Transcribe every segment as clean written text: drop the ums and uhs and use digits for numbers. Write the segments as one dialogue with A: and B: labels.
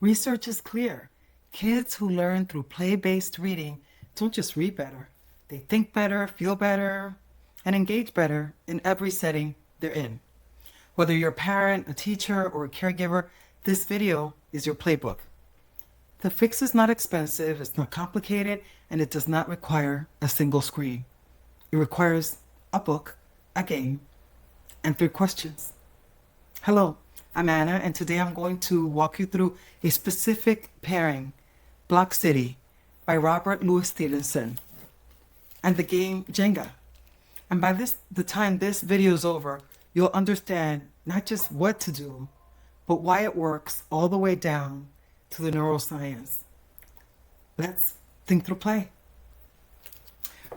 A: Research is clear. Kids who learn through play-based reading don't just read better. They think better, feel better, and engage better in every setting they're in. Whether you're a parent, a teacher, or a caregiver, this video is your playbook. The fix is not expensive, it's not complicated, and it does not require a single screen. It requires a book, a game, and 3 questions. Hello, I'm Anna, and today I'm going to walk you through a specific pairing, Block City by Robert Louis Stevenson, and the game Jenga. And by the time this video is over, you'll understand not just what to do, but why it works all the way down to the neuroscience. Let's think through play.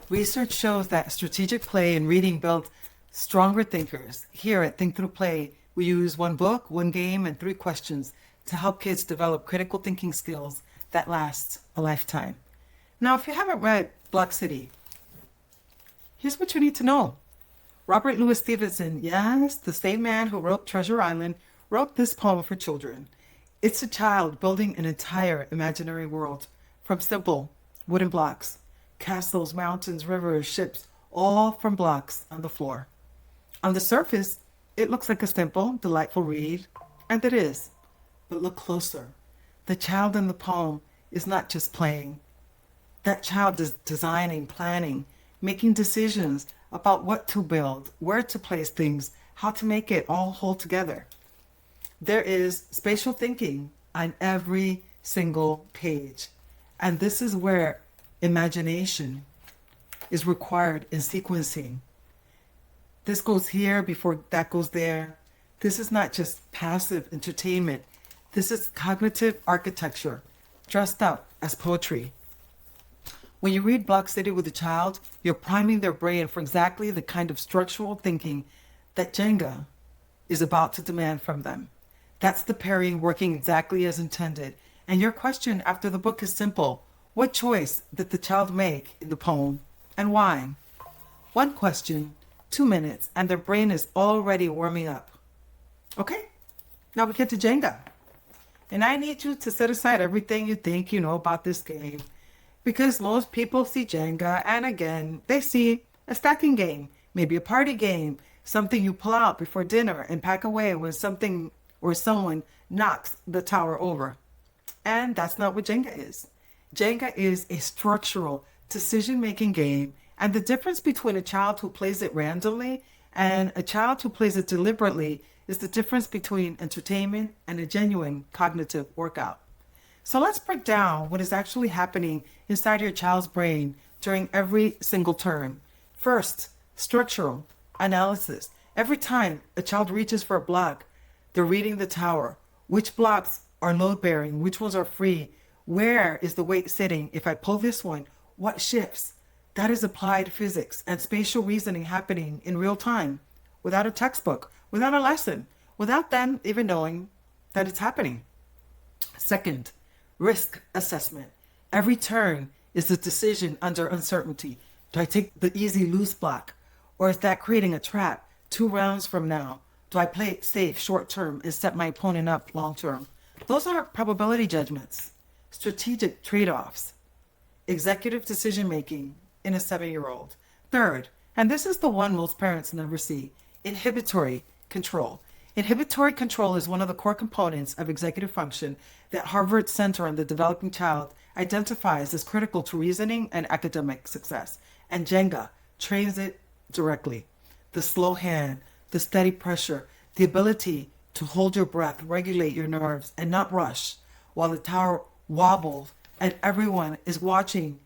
A: Research shows that strategic play and reading build stronger thinkers. Here at Think Through Play, we use 1 book, 1 game, and 3 questions to help kids develop critical thinking skills that last a lifetime. Now, if you haven't read Block City, here's what you need to know. Robert Louis Stevenson, yes, the same man who wrote Treasure Island, wrote this poem for children. It's a child building an entire imaginary world from simple wooden blocks, castles, mountains, rivers, ships, all from blocks on the floor. On the surface, it looks like a simple, delightful read, and it is. But look closer. The child in the poem is not just playing. That child is designing, planning, making decisions about what to build, where to place things, how to make it all hold together. There is spatial thinking on every single page. And this is where imagination is required in sequencing. This goes here before that goes there. This is not just passive entertainment. This is cognitive architecture dressed up as poetry. When you read Block City with a child, you're priming their brain for exactly the kind of structural thinking that Jenga is about to demand from them. That's the pairing working exactly as intended. And your question after the book is simple. What choice did the child make in the poem, and why? 1 question, 2 minutes, and their brain is already warming up. Okay, now we get to Jenga. And I need you to set aside everything you think you know about this game, because most people see Jenga, and again, they see a stacking game, maybe a party game, something you pull out before dinner and pack away when something or someone knocks the tower over. And that's not what Jenga is. Jenga is a structural decision-making game, and the difference between a child who plays it randomly and a child who plays it deliberately is the difference between entertainment and a genuine cognitive workout. So let's break down what is actually happening inside your child's brain during every single turn. First, structural analysis. Every time a child reaches for a block, they're reading the tower. Which blocks are load-bearing? Which ones are free? Where is the weight sitting? If I pull this one, what shifts? That is applied physics and spatial reasoning happening in real time, without a textbook, without a lesson, without them even knowing that it's happening. Second, risk assessment. Every turn is a decision under uncertainty. Do I take the easy loose block? Or is that creating a trap 2 rounds from now? Do I play it safe short term and set my opponent up long term? Those are probability judgments, strategic trade-offs, executive decision making in a 7-year-old. Third, and this is the one most parents never see, inhibitory control. Inhibitory control is one of the core components of executive function that Harvard Center on the Developing Child identifies as critical to reasoning and academic success. And Jenga trains it directly. The slow hand, the steady pressure, the ability to hold your breath, regulate your nerves, and not rush while the tower wobbles and everyone is watching.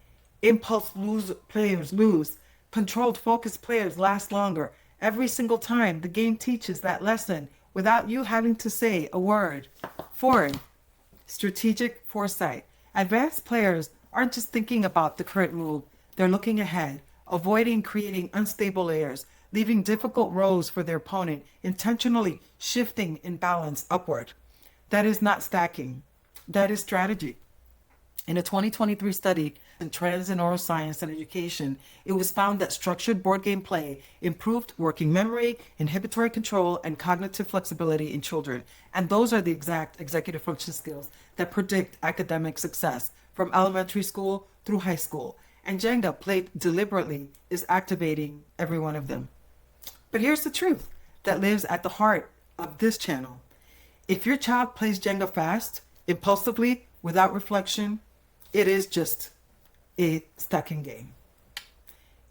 A: Impulse players lose. Controlled focus players last longer. Every single time the game teaches that lesson without you having to say a word. Fourth, strategic foresight. Advanced players aren't just thinking about the current move. They're looking ahead, avoiding creating unstable layers, leaving difficult rows for their opponent, intentionally shifting in balance upward. That is not stacking. That is strategy. In a 2023 study in Trends in Neuroscience and Education, it was found that structured board game play improved working memory, inhibitory control, and cognitive flexibility in children. And those are the exact executive function skills that predict academic success from elementary school through high school. And Jenga, played deliberately, is activating every one of them. But here's the truth that lives at the heart of this channel. If your child plays Jenga fast, impulsively, without reflection, it is just a stacking game.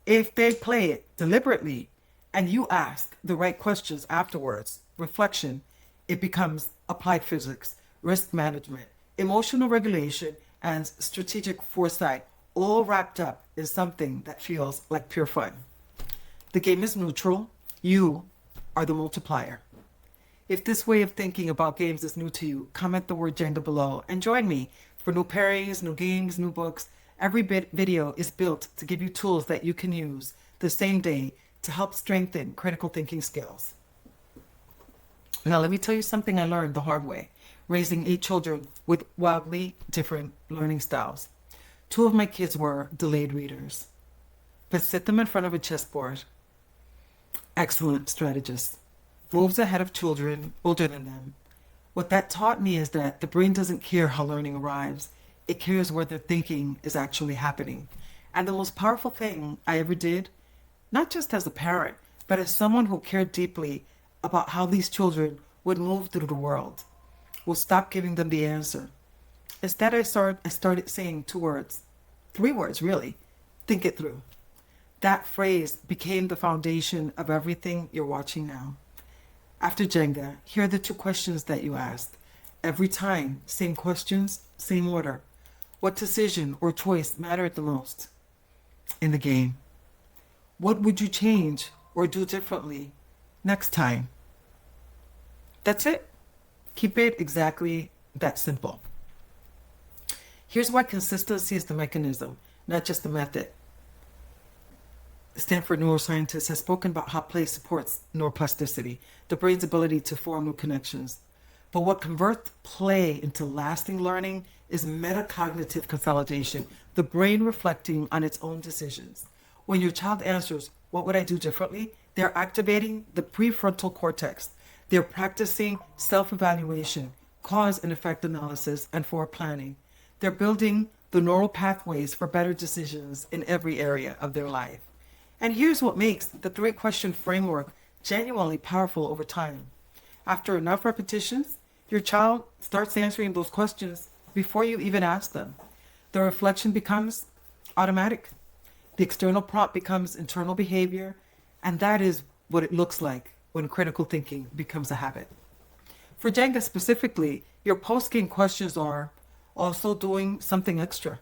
A: If they play it deliberately and you ask the right questions afterwards, reflection, it becomes applied physics, risk management, emotional regulation, and strategic foresight, all wrapped up in something that feels like pure fun. The game is neutral. You are the multiplier. If this way of thinking about games is new to you, comment the word Jenga below and join me for new pairings, new games, new books. Every video is built to give you tools that you can use the same day to help strengthen critical thinking skills. Now, let me tell you something I learned the hard way, raising 8 children with wildly different learning styles. 2 of my kids were delayed readers, but sit them in front of a chessboard. Excellent strategists. Moves ahead of children older than them. What that taught me is that the brain doesn't care how learning arrives. It cares where their thinking is actually happening. And the most powerful thing I ever did, not just as a parent, but as someone who cared deeply about how these children would move through the world, was stop giving them the answer. Instead, I started saying 2 words, 3 words really, think it through. That phrase became the foundation of everything you're watching now. After Jenga, here are the 2 questions that you ask. Every time, same questions, same order. What decision or choice mattered the most in the game? What would you change or do differently next time? That's it. Keep it exactly that simple. Here's why consistency is the mechanism, not just the method. Stanford neuroscientist has spoken about how play supports neuroplasticity, the brain's ability to form new connections. But what converts play into lasting learning is metacognitive consolidation, the brain reflecting on its own decisions. When your child answers, "What would I do differently?" they're activating the prefrontal cortex. They're practicing self-evaluation, cause and effect analysis, and forward planning. They're building the neural pathways for better decisions in every area of their life. And here's what makes the 3-question framework genuinely powerful over time. After enough repetitions, your child starts answering those questions before you even ask them. The reflection becomes automatic. The external prompt becomes internal behavior, and that is what it looks like when critical thinking becomes a habit. For Jenga specifically, your post-game questions are also doing something extra.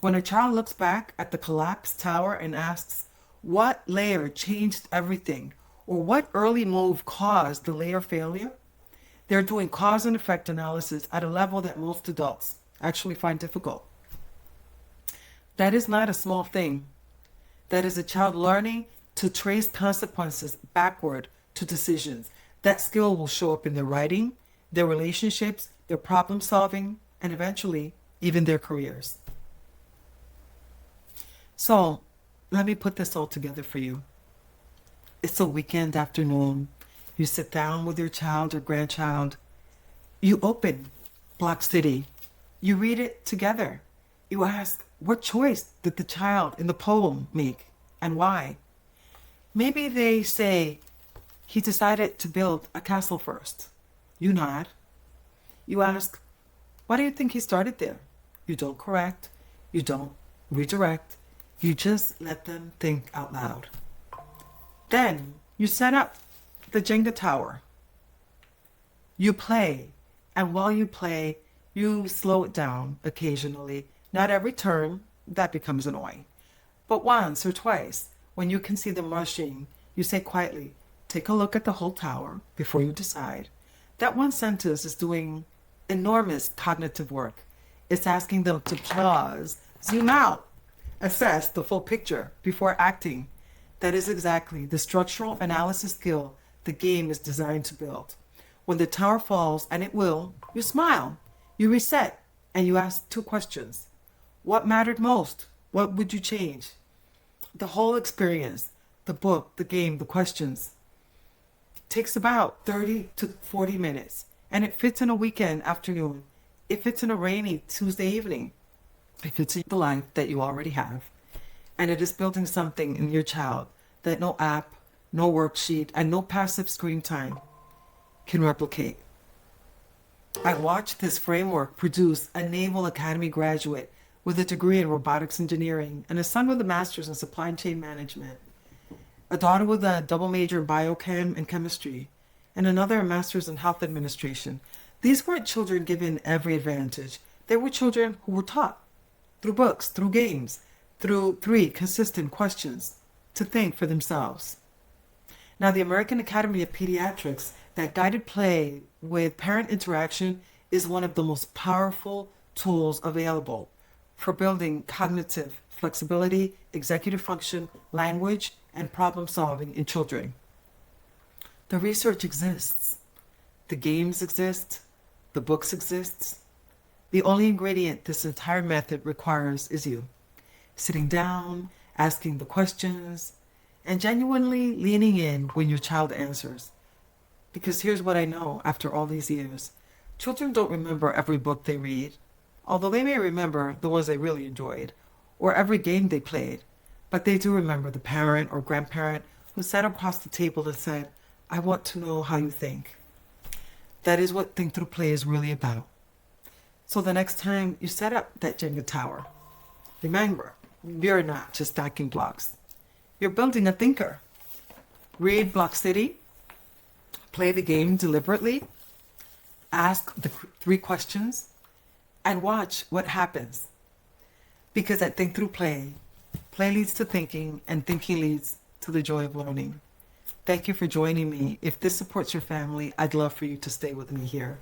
A: When a child looks back at the collapsed tower and asks, what layer changed everything, or what early move caused the layer failure, they're doing cause and effect analysis at a level that most adults actually find difficult. That is not a small thing. That is a child learning to trace consequences backward to decisions. That skill will show up in their writing, their relationships, their problem solving, and eventually even their careers. So let me put this all together for you. It's a weekend afternoon. You sit down with your child or grandchild. You open Block City. You read it together. You ask, what choice did the child in the poem make and why? Maybe they say, he decided to build a castle first. You nod. You ask, why do you think he started there? You don't correct. You don't redirect. You just let them think out loud. Then you set up the Jenga tower. You play, and while you play, you slow it down occasionally. Not every turn, that becomes annoying. But once or twice, when you can see them rushing, you say quietly, take a look at the whole tower before you decide. That one sentence is doing enormous cognitive work. It's asking them to pause, zoom out, assess the full picture before acting. That is exactly the structural analysis skill the game is designed to build. When the tower falls, and it will, you smile, you reset, and you ask 2 questions. What mattered most? What would you change? The whole experience, the book, the game, the questions, takes about 30 to 40 minutes. And it fits in a weekend afternoon. It fits in a rainy Tuesday evening. It fits in the life that you already have. And it is building something in your child that no app, no worksheet, and no passive screen time can replicate. I watched this framework produce a Naval Academy graduate with a degree in robotics engineering and a son with a master's in supply chain management, a daughter with a double major in biochem and chemistry, and another a master's in health administration. These weren't children given every advantage. They were children who were taught through books, through games, through 3 consistent questions to think for themselves. Now, the American Academy of Pediatrics, that guided play with parent interaction is one of the most powerful tools available for building cognitive flexibility, executive function, language, and problem solving in children. The research exists. The games exist. The books exist. The only ingredient this entire method requires is you. Sitting down, asking the questions, and genuinely leaning in when your child answers. Because here's what I know after all these years. Children don't remember every book they read, although they may remember the ones they really enjoyed, or every game they played, but they do remember the parent or grandparent who sat across the table and said, I want to know how you think. That is what Think Through Play is really about. So the next time you set up that Jenga tower, remember, you're not just stacking blocks. You're building a thinker. Read Block City, play the game deliberately, ask the 3 questions, and watch what happens. Because at Think Through Play, play leads to thinking, and thinking leads to the joy of learning. Thank you for joining me. If this supports your family, I'd love for you to stay with me here.